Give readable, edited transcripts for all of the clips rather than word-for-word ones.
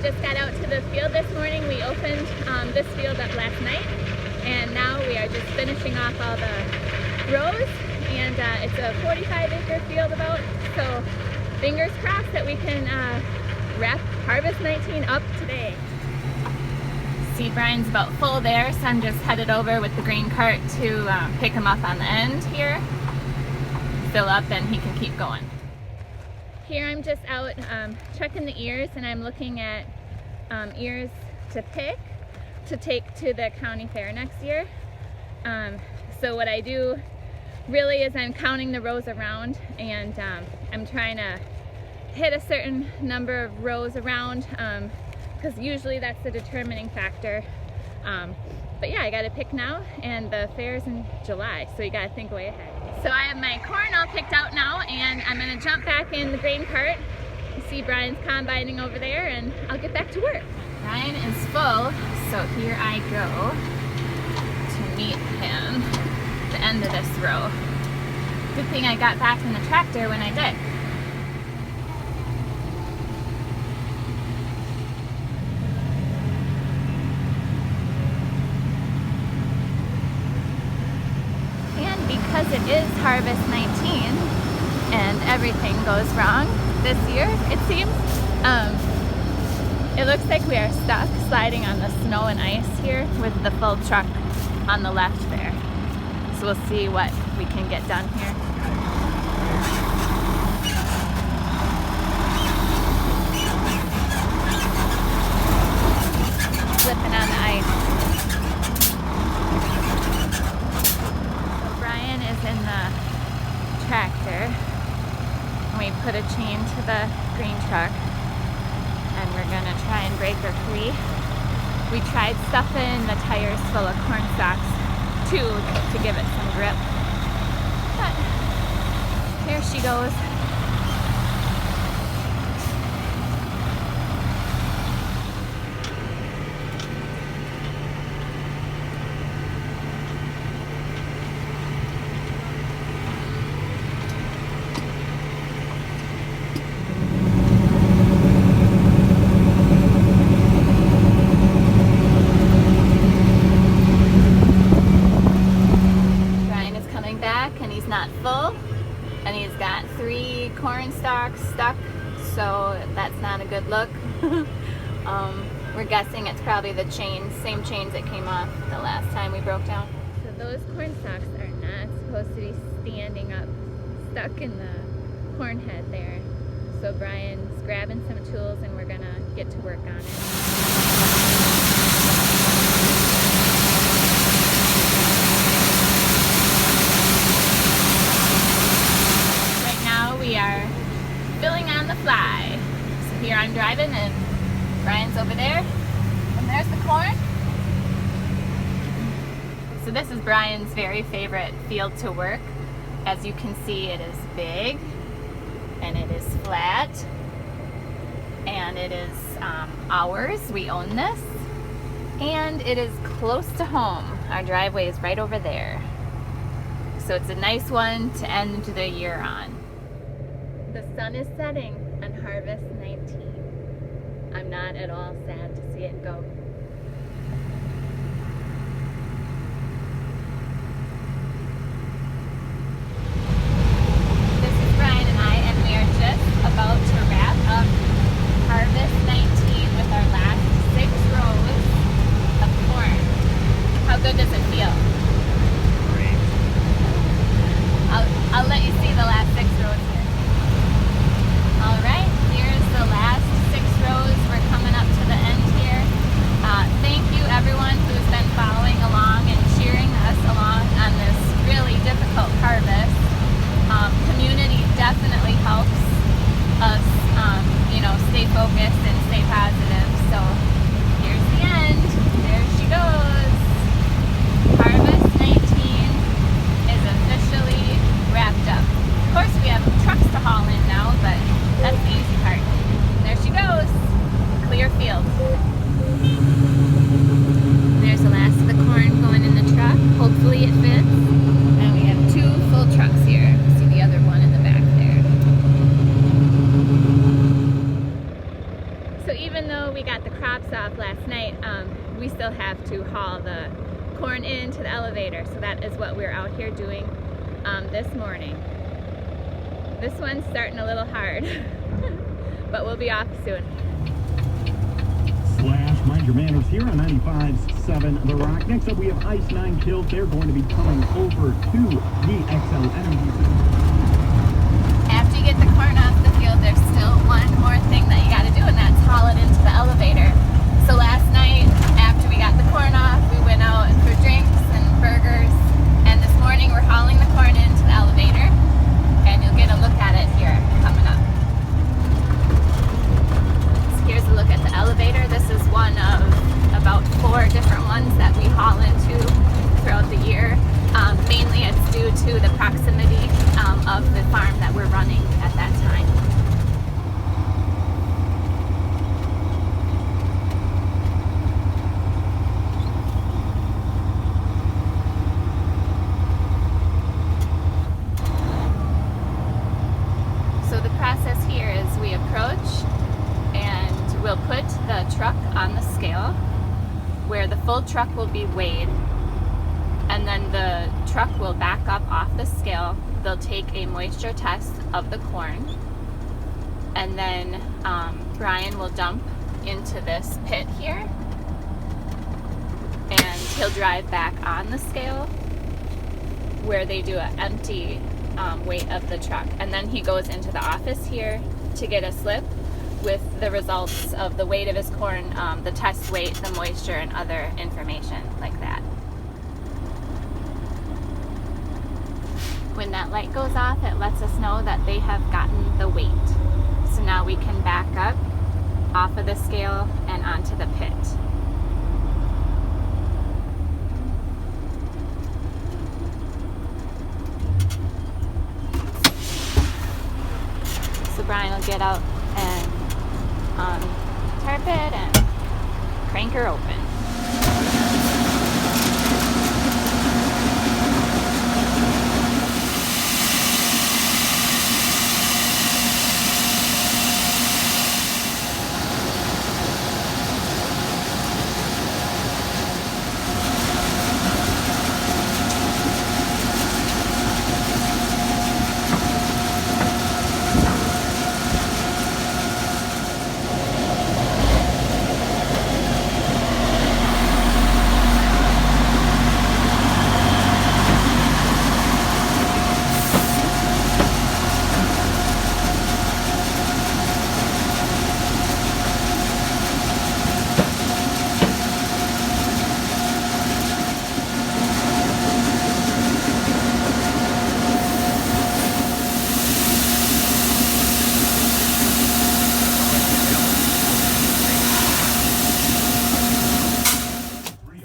just got out to the field this morning. We opened this field up last night, and now we are just finishing off all the rows, and it's a 45-acre field about, so fingers crossed that we can wrap Harvest 19 up today. See, Brian's about full there, so I'm just headed over with the grain cart to pick him up on the end here, fill up, and he can keep going. Here I'm just out checking the ears, and I'm looking at ears to pick to take to the county fair next year. So what I do really is I'm counting the rows around, and I'm trying to hit a certain number of rows around, because usually that's the determining factor. But yeah, I gotta pick now, and the fair's in July, so you gotta think way ahead. So I have my corn all picked out now, and I'm gonna jump back in the grain cart. You see Brian's combining over there, and I'll get back to work. Brian is full, so here I go to meet him at the end of this row. Good thing I got back in the tractor when I did. Because it is Harvest 19 and everything goes wrong this year, it seems. It looks like we are stuck sliding on the snow and ice here with the full truck on the left there. So we'll see what we can get done here. Slipping on the ice. In the tractor, we put a chain to the green truck, and we're gonna try and break her free. We tried stuffing the tires full of corn stalks too to give it some grip, but here she goes. Not full, and he's got 3 corn stalks stuck, so that's not a good look. We're guessing it's probably the chains, same chains that came off the last time we broke down. So those corn stalks are not supposed to be standing up, stuck in the corn head there. So Brian's grabbing some tools, and we're gonna get to work on it. We are filling on the fly. So here I'm driving, and Brian's over there, and there's the corn. So this is Brian's very favorite field to work. As you can see, it is big, and it is flat, and it is ours. We own this, and it is close to home. Our driveway is right over there. So it's a nice one to end the year on. The sun is setting on Harvest 19. I'm not at all sad to see it go. This is Brian and I, and we are just about to wrap up Harvest 19 with our last 6 rows of corn. How good does it feel? Great. I'll let you see the last 6 rows here. Alright, here's the last 6 rows. We're coming up to the end here. still have to haul the corn into the elevator. So that is what we're out here doing this morning. This one's starting a little hard, but we'll be off soon. Slash, mind your manners here on 95.7 The Rock. Next up, we have Ice 9 Kills. They're going to be coming over to the XL Energy Center. After you get the corn off the field, there's still one more thing that you got to do, and that's haul it into the elevator. So last night, after we got the corn off, we went out for drinks and burgers, and this morning we're hauling the corn into the elevator, and you'll get a look at it here coming up. So here's a look at the elevator. This is one of about 4 different ones that we haul into throughout the year. Mainly it's due to the proximity of the farm that we're running at that time. So the process here is we approach and we'll put the truck on the scale where the full truck will be weighed, and then the truck will back up off the scale. They'll take a moisture test of the corn, and then Brian will dump into this pit here, and he'll drive back on the scale where they do an empty weight of the truck, and then he goes into the office here to get a slip with the results of the weight of his corn, the test weight, the moisture, and other information like that. When that light goes off, it lets us know that they have gotten the weight. So now we can back up off of the scale and onto the pit. So Brian will get out and tarp it and crank her open.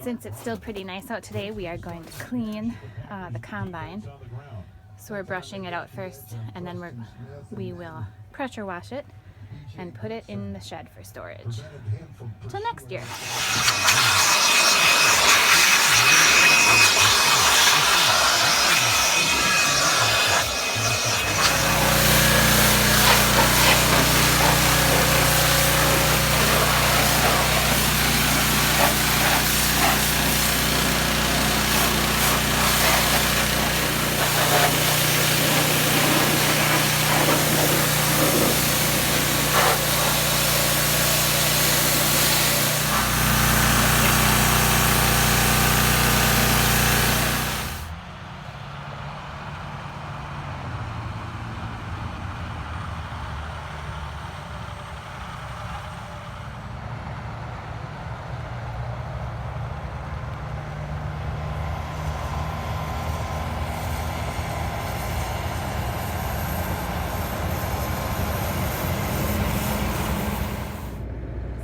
Since it's still pretty nice out today, we are going to clean the combine. So we're brushing it out first, and then we will pressure wash it and put it in the shed for storage till next year.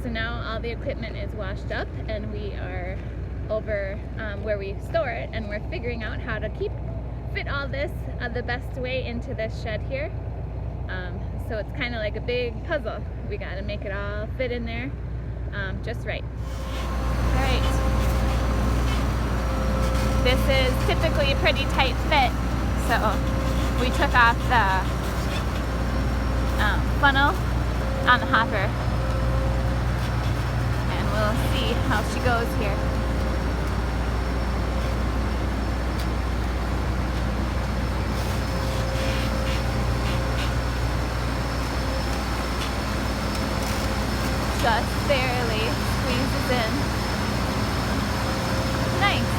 So now all the equipment is washed up and we are over where we store it, and we're figuring out how to fit all this the best way into this shed here. So it's kind of like a big puzzle. We got to make it all fit in there just right. All right. This is typically a pretty tight fit, so we took off the funnel on the hopper, and we'll see how she goes here. Just barely squeezes in. Nice.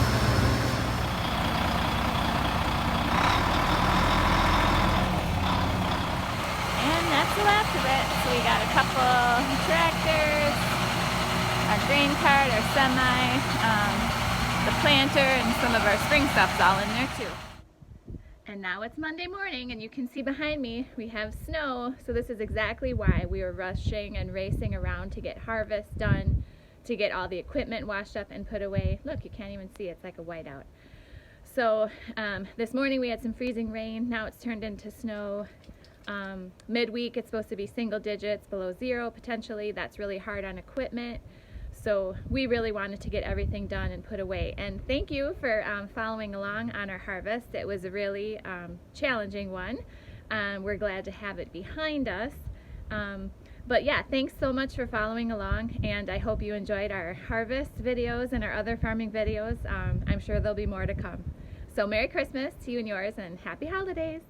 And that's the last of it. So we got a couple tractors, our grain cart, our semi, the planter, and some of our spring stuff's all in there too. And now it's Monday morning, and you can see behind me we have snow, so this is exactly why we were rushing and racing around to get harvest done, to get all the equipment washed up and put away. Look, you can't even see, it's like a whiteout. So this morning we had some freezing rain, now it's turned into snow. Midweek it's supposed to be single digits, below zero potentially. That's really hard on equipment. So we really wanted to get everything done and put away. And thank you for following along on our harvest. It was a really challenging one. We're glad to have it behind us. But yeah, thanks so much for following along, and I hope you enjoyed our harvest videos and our other farming videos. I'm sure there'll be more to come. So Merry Christmas to you and yours, and Happy Holidays!